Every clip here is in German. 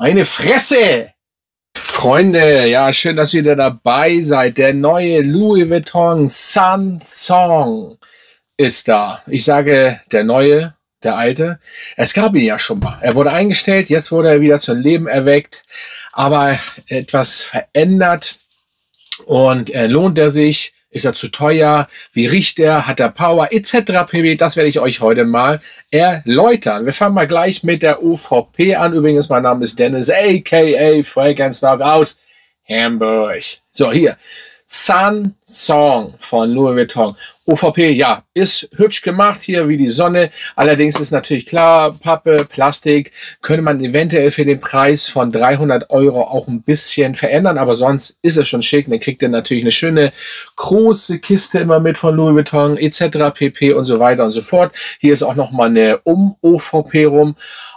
Meine Fresse! Freunde, ja, schön, dass ihr wieder dabei seid. Der neue Louis Vuitton Sun Song ist da. Ich sage der neue, der alte. Es gab ihn ja schon mal. Er wurde eingestellt, jetzt wurde er wieder zum Leben erweckt, aber etwas verändert. Und lohnt er sich? Ist er zu teuer? Wie riecht er? Hat er Power? Etc. pp. Das werde ich euch heute mal erläutern. Wir fangen mal gleich mit der OVP an. Übrigens, mein Name ist Dennis, a.k.a. Fragrance Dog aus Hamburg. So, hier. Sun Song von Louis Vuitton. OVP, ja, ist hübsch gemacht hier wie die Sonne. Allerdings ist natürlich klar, Pappe, Plastik, könnte man eventuell für den Preis von 300 Euro auch ein bisschen verändern, aber sonst ist es schon schick. Dann kriegt ihr natürlich eine schöne große Kiste immer mit von Louis Vuitton etc. pp. Und so weiter und so fort. Hier ist auch noch mal eine OVP rum.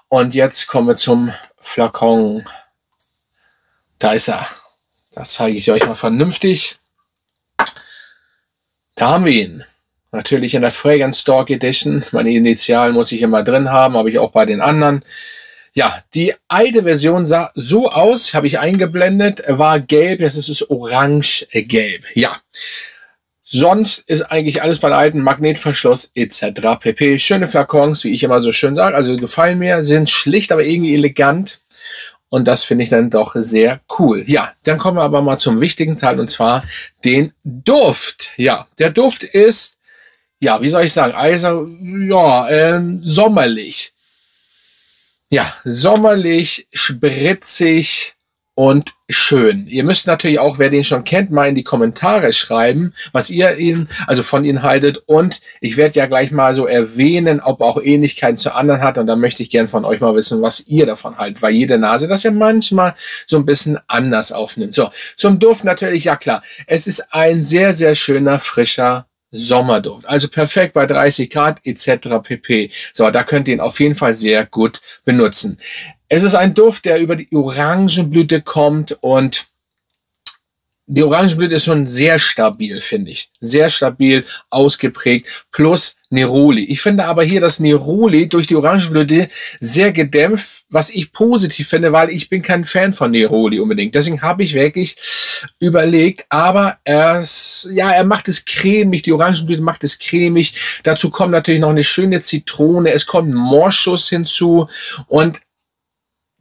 Und jetzt kommen wir zum Flakon. Da ist er. Das zeige ich euch mal vernünftig. Da haben wir ihn. Natürlich in der Fragrance Stock Edition. Meine Initialen muss ich immer drin haben, habe ich auch bei den anderen. Ja, die alte Version sah so aus, habe ich eingeblendet, war gelb, jetzt ist es orange-gelb. Ja, sonst ist eigentlich alles bei den alten, Magnetverschluss etc. pp. Schöne Flakons, wie ich immer so schön sage, also gefallen mir, sind schlicht, aber irgendwie elegant. Und das finde ich dann doch sehr cool. Ja, dann kommen wir aber mal zum wichtigen Teil, und zwar den Duft. Ja, der Duft ist, ja, wie soll ich sagen, also, ja, sommerlich. Ja, sommerlich, spritzig und schön. Ihr müsst natürlich auch, wer den schon kennt, mal in die Kommentare schreiben, was ihr von ihnen haltet. Und ich werde ja gleich mal so erwähnen, ob er auch Ähnlichkeiten zu anderen hat. Und da möchte ich gern von euch mal wissen, was ihr davon haltet, weil jede Nase das ja manchmal so ein bisschen anders aufnimmt. So, zum Duft natürlich, ja klar. Es ist ein sehr, sehr schöner, frischer Sommerduft. Also perfekt bei 30 Grad etc. pp. So, da könnt ihr ihn auf jeden Fall sehr gut benutzen. Es ist ein Duft, der über die Orangenblüte kommt, und die Orangenblüte ist schon sehr stabil, finde ich. Sehr stabil, ausgeprägt, plus Neroli. Ich finde aber hier das Neroli durch die Orangenblüte sehr gedämpft, was ich positiv finde, weil ich bin kein Fan von Neroli unbedingt. Deswegen habe ich wirklich überlegt, aber er macht es cremig, die Orangenblüte macht es cremig. Dazu kommt natürlich noch eine schöne Zitrone, es kommt Moschus hinzu, und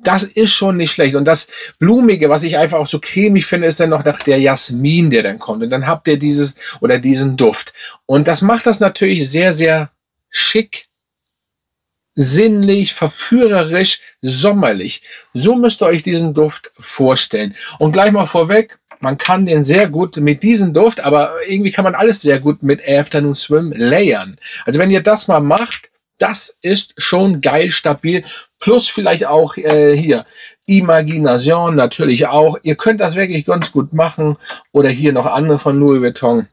das ist schon nicht schlecht. Und das Blumige, was ich einfach auch so cremig finde, ist dann noch der Jasmin, der dann kommt. Und dann habt ihr diesen Duft. Und das macht das natürlich sehr, sehr schick, sinnlich, verführerisch, sommerlich. So müsst ihr euch diesen Duft vorstellen. Und gleich mal vorweg, man kann den sehr gut mit diesem Duft, aber irgendwie kann man alles sehr gut mit Afternoon Swim layern. Also wenn ihr das mal macht, das ist schon geil, stabil. Plus vielleicht auch hier Imagination natürlich auch. Ihr könnt das wirklich ganz gut machen. Oder hier noch andere von Louis Vuitton.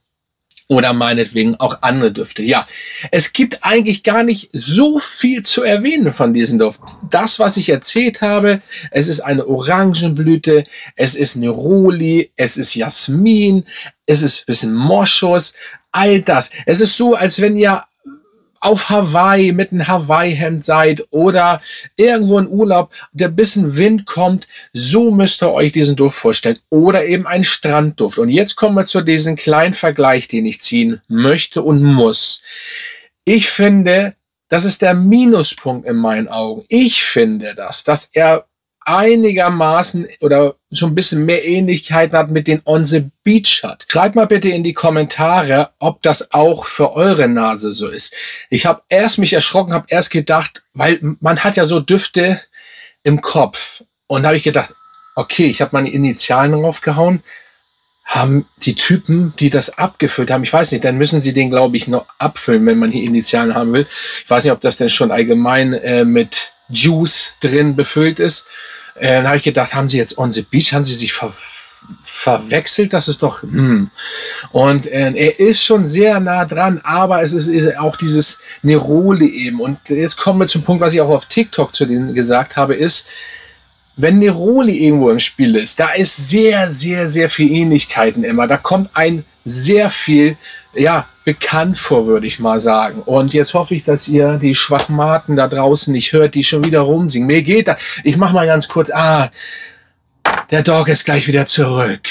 Oder meinetwegen auch andere Düfte. Ja, es gibt eigentlich gar nicht so viel zu erwähnen von diesem Duft. Das, was ich erzählt habe, es ist eine Orangenblüte, es ist Neroli, es ist Jasmin, es ist ein bisschen Moschus, all das. Es ist so, als wenn ihr auf Hawaii mit einem Hawaii-Hemd seid oder irgendwo in Urlaub, der bisschen Wind kommt, so müsst ihr euch diesen Duft vorstellen. Oder eben ein Strandduft. Und jetzt kommen wir zu diesem kleinen Vergleich, den ich ziehen möchte und muss. Ich finde, das ist der Minuspunkt in meinen Augen. Ich finde dass er einigermaßen oder schon ein bisschen mehr Ähnlichkeiten hat mit den On the Beach hat. Schreibt mal bitte in die Kommentare, ob das auch für eure Nase so ist. Ich habe erst mich erschrocken, habe erst gedacht, weil man hat ja so Düfte im Kopf. Und da habe ich gedacht, okay, ich habe meine Initialen draufgehauen. Haben die Typen, die das abgefüllt haben, ich weiß nicht, dann müssen sie den, glaube ich, noch abfüllen, wenn man hier Initialen haben will. Ich weiß nicht, ob das denn schon allgemein mit Juice drin befüllt ist. Dann habe ich gedacht, haben sie jetzt On the Beach, haben sie sich verwechselt? Das ist doch, Und er ist schon sehr nah dran, aber es ist auch dieses Neroli eben. Und jetzt kommen wir zum Punkt, was ich auch auf TikTok zu denen gesagt habe, ist, wenn Neroli irgendwo im Spiel ist, da ist sehr, sehr, sehr viel Ähnlichkeiten immer. Da kommt ein sehr viel ja, bekannt vor, würde ich mal sagen. Und jetzt hoffe ich, dass ihr die Schwachmaten da draußen nicht hört, die schon wieder rumsingen. Mir geht da, ich mach mal ganz kurz, der Dog ist gleich wieder zurück.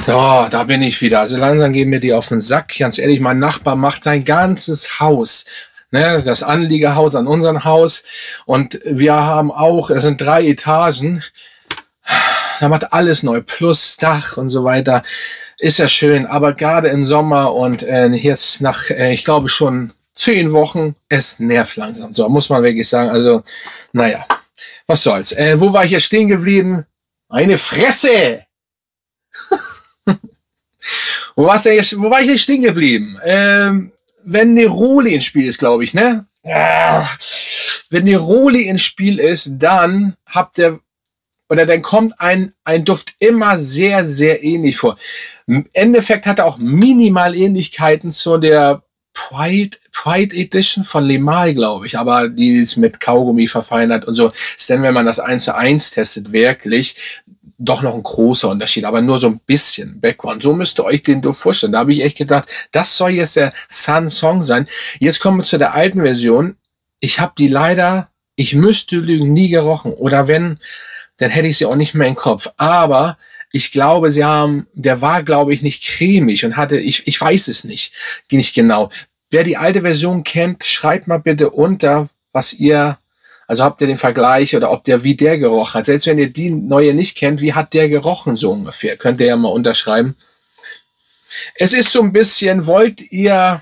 So, da bin ich wieder. Also langsam gehen mir die auf den Sack. Ganz ehrlich, mein Nachbar macht sein ganzes Haus, ne, das Anliegerhaus an unserem Haus. Und wir haben auch, es sind 3 Etagen. Da macht alles neu, plus Dach und so weiter. Ist ja schön, aber gerade im Sommer und jetzt nach, ich glaube schon 10 Wochen, es nervt langsam. So, muss man wirklich sagen. Also, naja, was soll's. Wo war ich jetzt stehen geblieben? Meine Fresse! Wo war ich jetzt stehen geblieben? Wenn Neroli ins Spiel ist, glaube ich, ne? Wenn Neroli ins Spiel ist, dann dann kommt ein Duft immer sehr, sehr ähnlich vor. Im Endeffekt hat er auch minimal Ähnlichkeiten zu der Pride Edition von Limahl, glaube ich, aber die ist mit Kaugummi verfeinert und so. Ist dann, wenn man das 1:1 testet, wirklich doch noch ein großer Unterschied, aber nur so ein bisschen Background. So müsst ihr euch den Duft vorstellen. Da habe ich echt gedacht, das soll jetzt der Sun Song sein. Jetzt kommen wir zu der alten Version. Ich habe die leider, ich müsste lügen, nie gerochen. Oder wenn, dann hätte ich sie auch nicht mehr im Kopf. Aber ich glaube, der war, glaube ich, nicht cremig und hatte, ich weiß es nicht genau. Wer die alte Version kennt, schreibt mal bitte unter, also habt ihr den Vergleich oder wie der gerochen hat. Selbst wenn ihr die neue nicht kennt, wie hat der gerochen so ungefähr? Könnt ihr ja mal unterschreiben. Es ist so ein bisschen, wollt ihr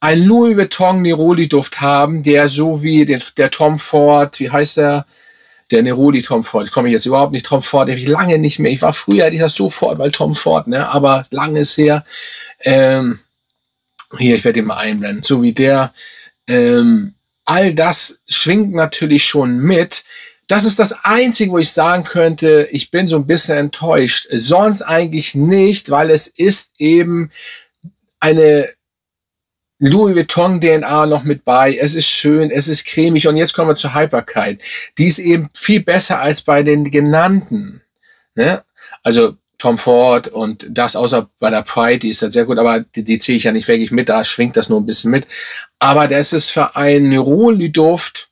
einen Louis Vuitton Neroli Duft haben, der so wie der Tom Ford, wie heißt der? Der Neroli Tom Ford. Ich komme jetzt überhaupt nicht Tom Ford, den habe ich lange nicht mehr. Ich war früher, hätte ich das sofort, weil Tom Ford, ne? Aber lange ist her. Hier, ich werde ihn mal einblenden. So wie der, all das schwingt natürlich schon mit. Das ist das Einzige, wo ich sagen könnte, ich bin so ein bisschen enttäuscht. Sonst eigentlich nicht, weil es ist eben eine Louis Vuitton DNA noch mit bei. Es ist schön, es ist cremig. Und jetzt kommen wir zur Haltbarkeit. Die ist eben viel besser als bei den genannten. Ne? Also Tom Ford und das, außer bei der Pride, die ist halt sehr gut, aber die ziehe ich ja nicht wirklich mit, da schwingt das nur ein bisschen mit. Aber das ist für einen Neroli-Duft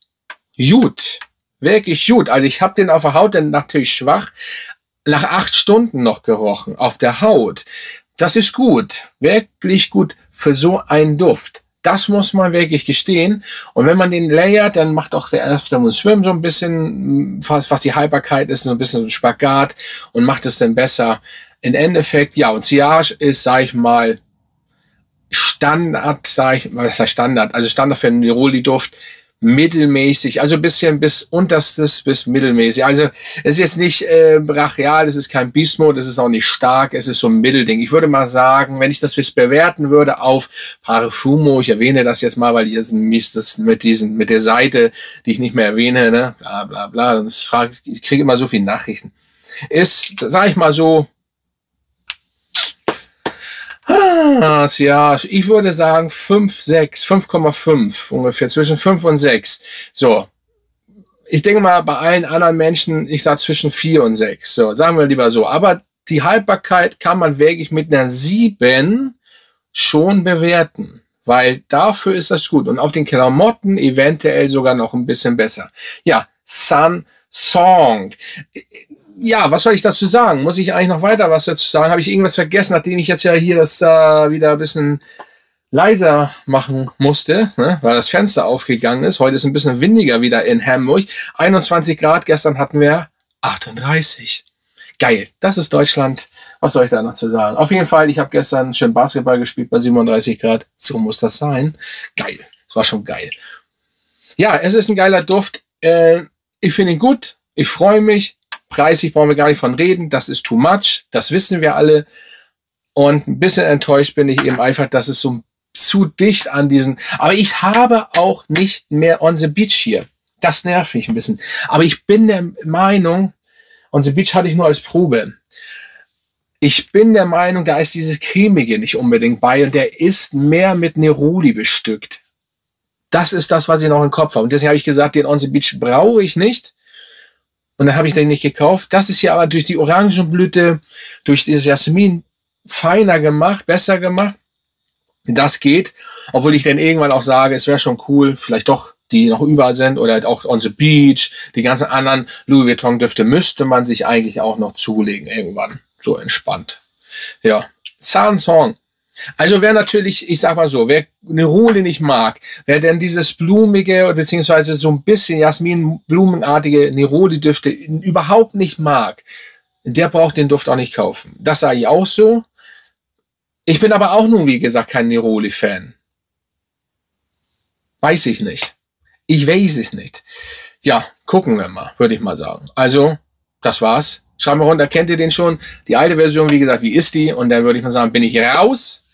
gut. Wirklich gut. Also ich habe den auf der Haut, dann natürlich schwach, nach 8 Stunden noch gerochen, auf der Haut. Das ist gut, wirklich gut für so einen Duft. Das muss man wirklich gestehen. Und wenn man den layert, dann macht auch der Afternoon Swim so ein bisschen, was die Haltbarkeit ist, so ein bisschen so ein Spagat und macht es dann besser. Im Endeffekt, ja, und Sillage ist, sag ich mal, Standard, was heißt Standard? Also Standard für einen Neroli-Duft, mittelmäßig, also ein bisschen bis unterstes bis mittelmäßig. Also es ist jetzt nicht brachial, es ist kein Beast Mode, es ist auch nicht stark, es ist so ein Mittelding. Ich würde mal sagen, wenn ich das jetzt bewerten würde auf Parfumo, ich erwähne das jetzt mal, weil ihr das mit der Seite, die ich nicht mehr erwähne, ne, bla bla bla, ich kriege immer so viele Nachrichten. Ist, sag ich mal so, ja, ich würde sagen 5,5 ungefähr, zwischen 5 und 6. So, ich denke mal, bei allen anderen Menschen, ich sage zwischen 4 und 6. So, sagen wir lieber so. Aber die Haltbarkeit kann man wirklich mit einer 7 schon bewerten, weil dafür ist das gut. Und auf den Klamotten eventuell sogar noch ein bisschen besser. Ja, Sun Song. Ja, was soll ich dazu sagen? Muss ich eigentlich noch weiter was dazu sagen? Habe ich irgendwas vergessen, nachdem ich jetzt ja hier das wieder ein bisschen leiser machen musste, ne? Weil das Fenster aufgegangen ist. Heute ist ein bisschen windiger wieder in Hamburg. 21 Grad, gestern hatten wir 38. Geil, das ist Deutschland. Was soll ich da noch zu sagen? Auf jeden Fall, ich habe gestern schön Basketball gespielt bei 37 Grad. So muss das sein. Geil, das war schon geil. Ja, es ist ein geiler Duft. Ich finde ihn gut. Ich freue mich. Preislich brauchen wir gar nicht von reden. Das ist too much. Das wissen wir alle. Und ein bisschen enttäuscht bin ich eben einfach, dass es so zu dicht an diesen... Aber ich habe auch nicht mehr On the Beach hier. Das nervt mich ein bisschen. Aber ich bin der Meinung, On the Beach hatte ich nur als Probe. Ich bin der Meinung, da ist dieses Cremige nicht unbedingt bei. Und der ist mehr mit Neroli bestückt. Das ist das, was ich noch im Kopf habe. Und deswegen habe ich gesagt, den On the Beach brauche ich nicht. Und dann habe ich den nicht gekauft. Das ist ja aber durch die Orangenblüte, durch dieses Jasmin feiner gemacht, besser gemacht. Das geht, obwohl ich dann irgendwann auch sage, es wäre schon cool, vielleicht doch, die noch überall sind oder halt auch On the Beach, die ganzen anderen Louis Vuitton Düfte müsste man sich eigentlich auch noch zulegen irgendwann, so entspannt. Ja, Sanson. Also wer natürlich, ich sag mal so, wer Neroli nicht mag, wer denn dieses blumige beziehungsweise so ein bisschen Jasmin-blumenartige Neroli-Düfte überhaupt nicht mag, der braucht den Duft auch nicht kaufen. Das sage ich auch so. Ich bin aber auch nun, wie gesagt, kein Neroli-Fan. Weiß ich nicht. Ich weiß es nicht. Ja, gucken wir mal, würde ich mal sagen. Also, das war's. Schreibt mal runter, kennt ihr den schon? Die alte Version, wie gesagt, wie ist die? Und dann würde ich mal sagen, bin ich raus.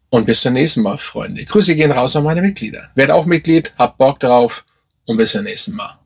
Und bis zum nächsten Mal, Freunde. Grüße gehen raus an meine Mitglieder. Werdet auch Mitglied, habt Bock drauf und bis zum nächsten Mal.